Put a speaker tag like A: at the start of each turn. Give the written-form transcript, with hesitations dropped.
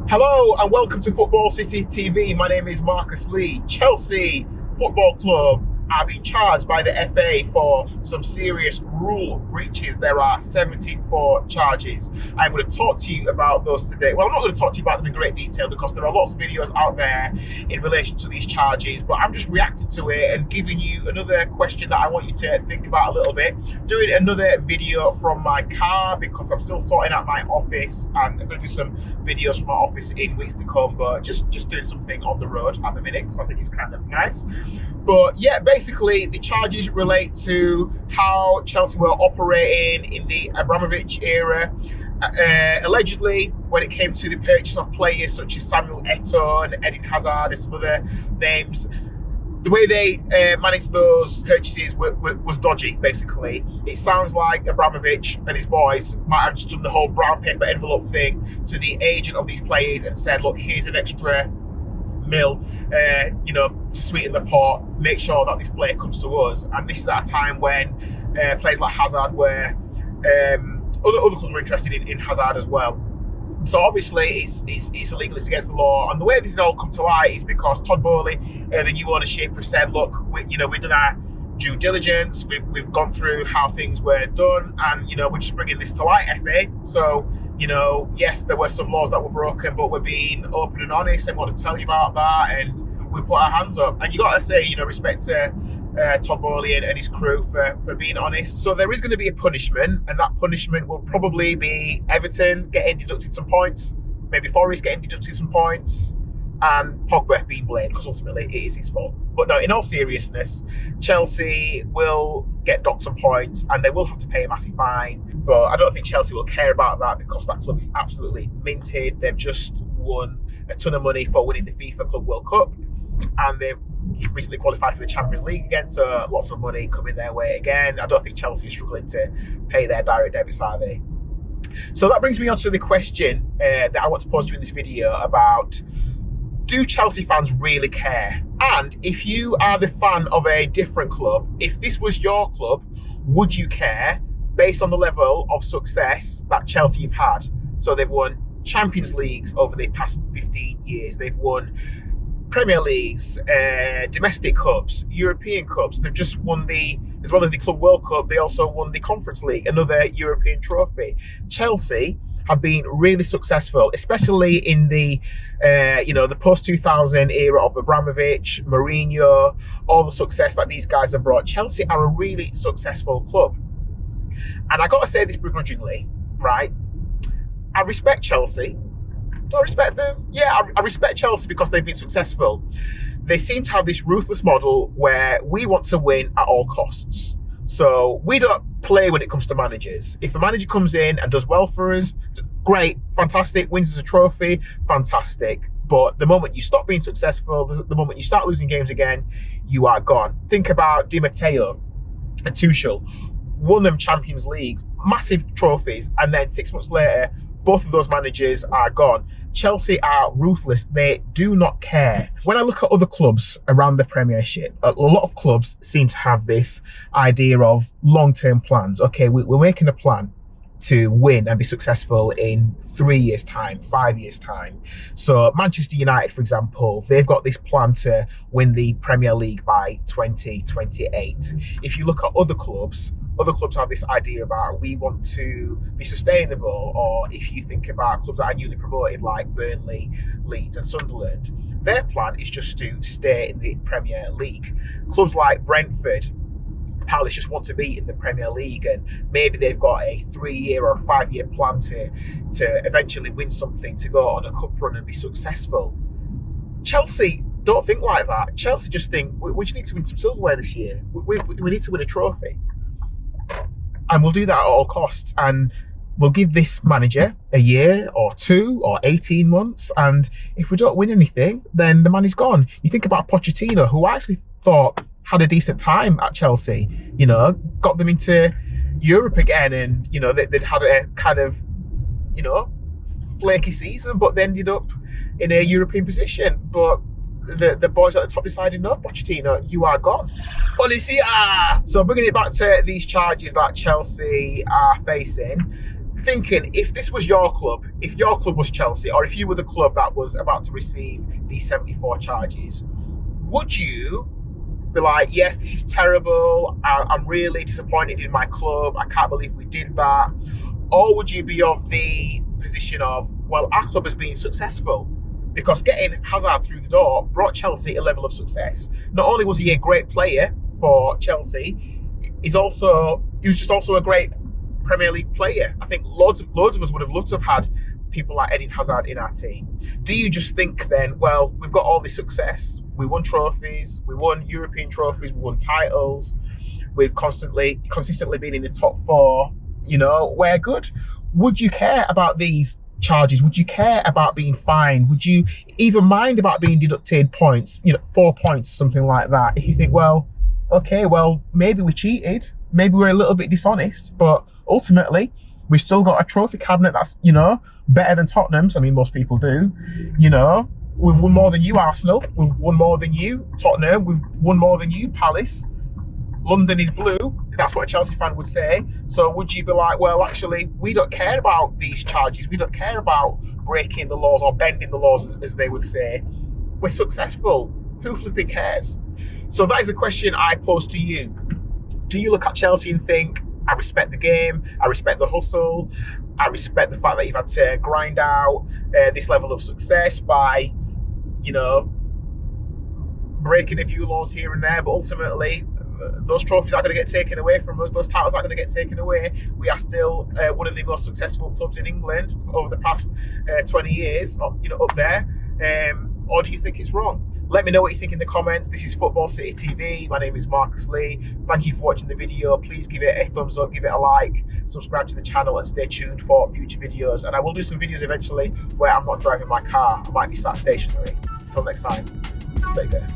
A: Hello and welcome to Football City TV. My name is Marcus Lee. Chelsea Football Club are being charged by the FA for some serious rule breaches. There are 74 charges. I'm going to talk to you about those today. Well, I'm not going to talk to you about them in great detail because there are lots of videos out there in relation to these charges, but I'm just reacting to it and giving you another question that I want you to think about a little bit. Doing another video from my car because I'm still sorting out my office, and I'm going to do some videos from my office in weeks to come, but just doing something on the road at the minute because I think it's kind of nice. But yeah, basically the charges relate to how Chelsea were operating in the Abramovich era. Allegedly, when it came to the purchase of players such as Samuel Eto'o and Eden Hazard and some other names, the way they managed those purchases was dodgy, basically. It sounds like Abramovich and his boys might have just done the whole brown paper envelope thing to the agent of these players and said, look, here's an extra mil, to sweeten the pot, make sure that this player comes to us. And this is at a time when players like Hazard were, other clubs were interested in Hazard as well. So obviously it's illegal, it's against the law. And the way this has all come to light is because Todd Boehly, the new ownership, have said, look, we've done our due diligence, we've gone through how things were done, and we're just bringing this to light, FA. So yes, there were some laws that were broken, but we're being open and honest and want to tell you about that, and we put our hands up. And you got to say, respect to Todd Boehly and his crew for being honest. So there is going to be a punishment, and that punishment will probably be Everton getting deducted some points, maybe Forest getting deducted some points, and Pogba being blamed because ultimately it is his fault. But no, in all seriousness, Chelsea will get docked some points and they will have to pay a massive fine. But I don't think Chelsea will care about that because that club is absolutely minted. They've just won a ton of money for winning the FIFA Club World Cup, and they've recently qualified for the Champions League again, so lots of money coming their way again. I don't think Chelsea is struggling to pay their direct debits, are they? So that brings me on to the question that I want to pose to you in this video about, do Chelsea fans really care? And if you are the fan of a different club, if this was your club, would you care based on the level of success that Chelsea have had? So they've won Champions Leagues over the past 15 years. They've won Premier Leagues, domestic cups, European cups. They've just won as well as the Club World Cup, they also won the Conference League, another European trophy. Chelsea have been really successful, especially in the the post-2000 era of Abramovich, Mourinho, all the success that these guys have brought. Chelsea are a really successful club. And I got to say this begrudgingly, right? I respect Chelsea. Do I respect them? Yeah, I respect Chelsea because they've been successful. They seem to have this ruthless model where we want to win at all costs. So we don't play when it comes to managers. If a manager comes in and does well for us, great, fantastic, wins us a trophy, fantastic. But the moment you stop being successful, the moment you start losing games again, you are gone. Think about Di Matteo and Tuchel. Won them Champions Leagues, massive trophies, and then 6 months later, both of those managers are gone. Chelsea are ruthless. They do not care. When I look at other clubs around the Premiership, a lot of clubs seem to have this idea of long-term plans. Okay, we're making a plan to win and be successful in 3 years' time, 5 years' time. So Manchester United, for example, they've got this plan to win the Premier League by 2028. If you look at other clubs have this idea about, we want to be sustainable. Or if you think about clubs that are newly promoted like Burnley, Leeds and Sunderland, their plan is just to stay in the Premier League. Clubs like Brentford, Palace just want to be in the Premier League, and maybe they've got a 3-year or 5-year plan to eventually win something, to go on a cup run and be successful. Chelsea don't think like that. Chelsea just think, we just need to win some silverware this year. We need to win a trophy. And we'll do that at all costs. And we'll give this manager a year or 2 or 18 months. And if we don't win anything, then the money's gone. You think about Pochettino, who I actually thought had a decent time at Chelsea, got them into Europe again. And, they'd had a kind of, flaky season, but they ended up in a European position. But the boys at the top decided, no, Pochettino, you are gone. Policia! So bringing it back to these charges that Chelsea are facing, thinking, if this was your club, if your club was Chelsea, or if you were the club that was about to receive these 74 charges, would you be like, yes, this is terrible, I'm really disappointed in my club, I can't believe we did that? Or would you be of the position of, well, our club has been successful because getting Hazard through the door brought Chelsea a level of success. Not only was he a great player for Chelsea, he was just also a great Premier League player. I think loads of us would have loved to have had people like Eden Hazard in our team. Do you just think then, well, we've got all this success, we won trophies, we won European trophies, we won titles, we've consistently been in the top 4, we're good. Would you care about these charges? Would you care about being fined? Would you even mind about being deducted points, 4 points, something like that? If you think, well, okay, well, maybe we cheated, maybe we're a little bit dishonest, but ultimately, we've still got a trophy cabinet that's, better than Tottenham's. I mean, most people do. We've won more than you, Arsenal. We've won more than you, Tottenham. We've won more than you, Palace. London is blue. That's what a Chelsea fan would say. So would you be like, well, actually, we don't care about these charges. We don't care about breaking the laws or bending the laws, as they would say. We're successful. Who flipping cares? So that is the question I pose to you. Do you look at Chelsea and think, I respect the game, I respect the hustle, I respect the fact that you've had to grind out this level of success by, breaking a few laws here and there, but ultimately those trophies aren't going to get taken away from us, those titles aren't going to get taken away. We are still one of the most successful clubs in England over the past 20 years, up there. Or do you think it's wrong? Let me know what you think in the comments. This is Football City TV. My name is Marcus Lee. Thank you for watching the video. Please give it a thumbs up, give it a like, subscribe to the channel and stay tuned for future videos. And I will do some videos eventually where I'm not driving my car. I might be sat stationary. Until next time, take care.